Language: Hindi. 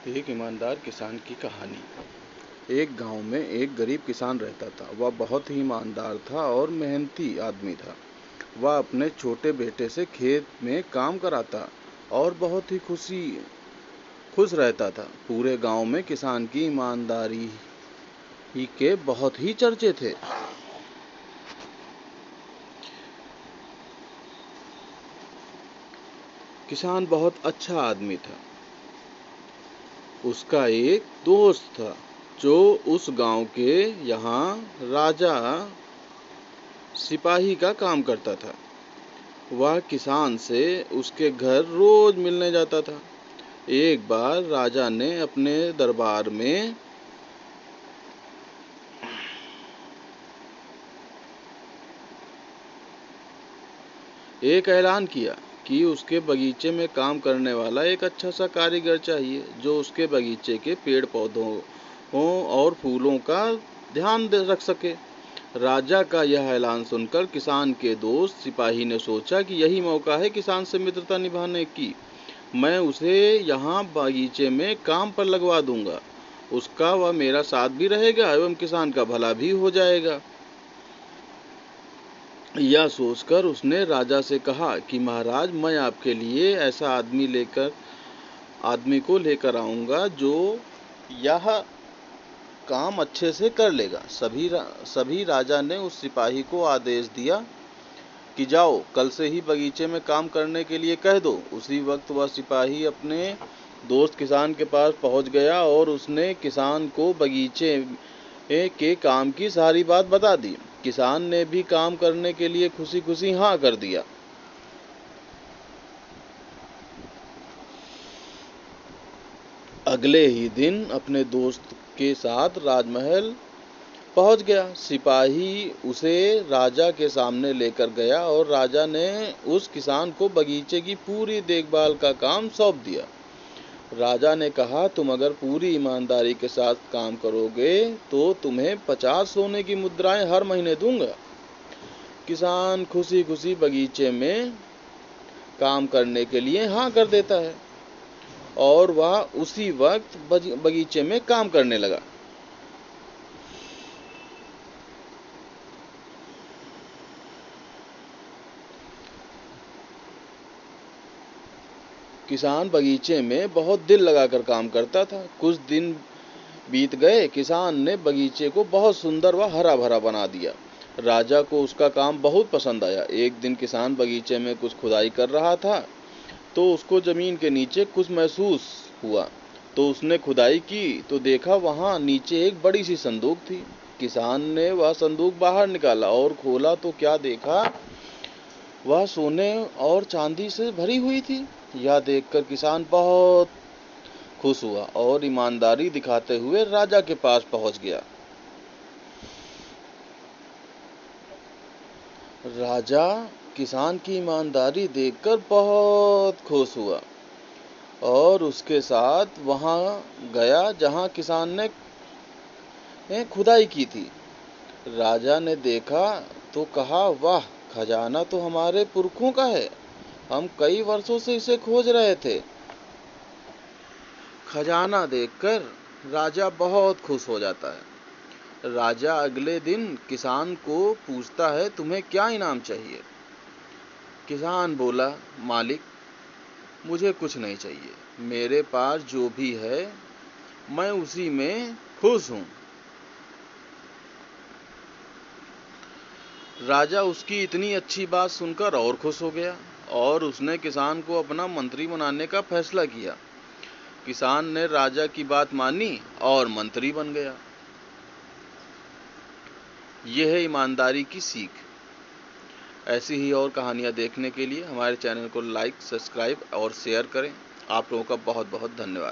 एक ईमानदार किसान की कहानी। एक गांव में एक गरीब किसान रहता था। वह बहुत ही ईमानदार था और मेहनती आदमी था। वह अपने छोटे बेटे से खेत में काम कराता और बहुत ही खुश रहता था। पूरे गांव में किसान की ईमानदारी ही के बहुत ही चर्चे थे। किसान बहुत अच्छा आदमी था। उसका एक दोस्त था जो उस गांव के यहाँ राजा सिपाही का काम करता था। वह किसान से उसके घर रोज मिलने जाता था। एक बार राजा ने अपने दरबार में एक ऐलान किया कि उसके बगीचे में काम करने वाला एक अच्छा सा कारीगर चाहिए जो उसके बगीचे के पेड़ पौधों और फूलों का ध्यान रख सके। राजा का यह ऐलान सुनकर किसान के दोस्त सिपाही ने सोचा कि यही मौका है किसान से मित्रता निभाने की। मैं उसे यहाँ बगीचे में काम पर लगवा दूंगा। उसका वह मेरा साथ भी रहेगा एवं किसान का भला भी हो जाएगा। यह सोचकर उसने राजा से कहा कि महाराज, मैं आपके लिए ऐसा आदमी को लेकर आऊंगा जो यह काम अच्छे से कर लेगा। सभी राजा ने उस सिपाही को आदेश दिया कि जाओ, कल से ही बगीचे में काम करने के लिए कह दो। उसी वक्त वह सिपाही अपने दोस्त किसान के पास पहुंच गया और उसने किसान को बगीचे के काम की सारी बात बता दी। किसान ने भी काम करने के लिए खुशी खुशी हाँ कर दिया। अगले ही दिन अपने दोस्त के साथ राजमहल पहुंच गया। सिपाही उसे राजा के सामने लेकर गया और राजा ने उस किसान को बगीचे की पूरी देखभाल का काम सौंप दिया। राजा ने कहा, तुम अगर पूरी ईमानदारी के साथ काम करोगे तो तुम्हें 50 सोने की मुद्राएं हर महीने दूंगा। किसान खुशी खुशी बगीचे में काम करने के लिए हाँ कर देता है और वह उसी वक्त बगीचे में काम करने लगा। किसान बगीचे में बहुत दिल लगाकर काम करता था। कुछ दिन बीत गए। किसान ने बगीचे को बहुत सुंदर व हरा भरा बना दिया। राजा को उसका काम बहुत पसंद आया। एक दिन किसान बगीचे में कुछ खुदाई कर रहा था तो उसको जमीन के नीचे कुछ महसूस हुआ। तो उसने खुदाई की तो देखा वहां नीचे एक बड़ी सी संदूक थी। किसान ने वह संदूक बाहर निकाला और खोला तो क्या देखा, वह सोने और चांदी से भरी हुई थी। यह देखकर किसान बहुत खुश हुआ और ईमानदारी दिखाते हुए राजा के पास पहुंच गया। राजा किसान की ईमानदारी देखकर बहुत खुश हुआ और उसके साथ वहां गया जहां किसान ने खुदाई की थी। राजा ने देखा तो कहा, वाह, खजाना तो हमारे पुरखों का है। हम कई वर्षों से इसे खोज रहे थे। खजाना देखकर राजा बहुत खुश हो जाता है। राजा अगले दिन किसान को पूछता है, तुम्हें क्या इनाम चाहिए? किसान बोला, मालिक, मुझे कुछ नहीं चाहिए। मेरे पास जो भी है मैं उसी में खुश हूँ। राजा उसकी इतनी अच्छी बात सुनकर और खुश हो गया और उसने किसान को अपना मंत्री बनाने का फैसला किया। किसान ने राजा की बात मानी और मंत्री बन गया। यह है ईमानदारी की सीख। ऐसी ही और कहानियाँ देखने के लिए हमारे चैनल को लाइक, सब्सक्राइब और शेयर करें। आप लोगों का बहुत बहुत धन्यवाद।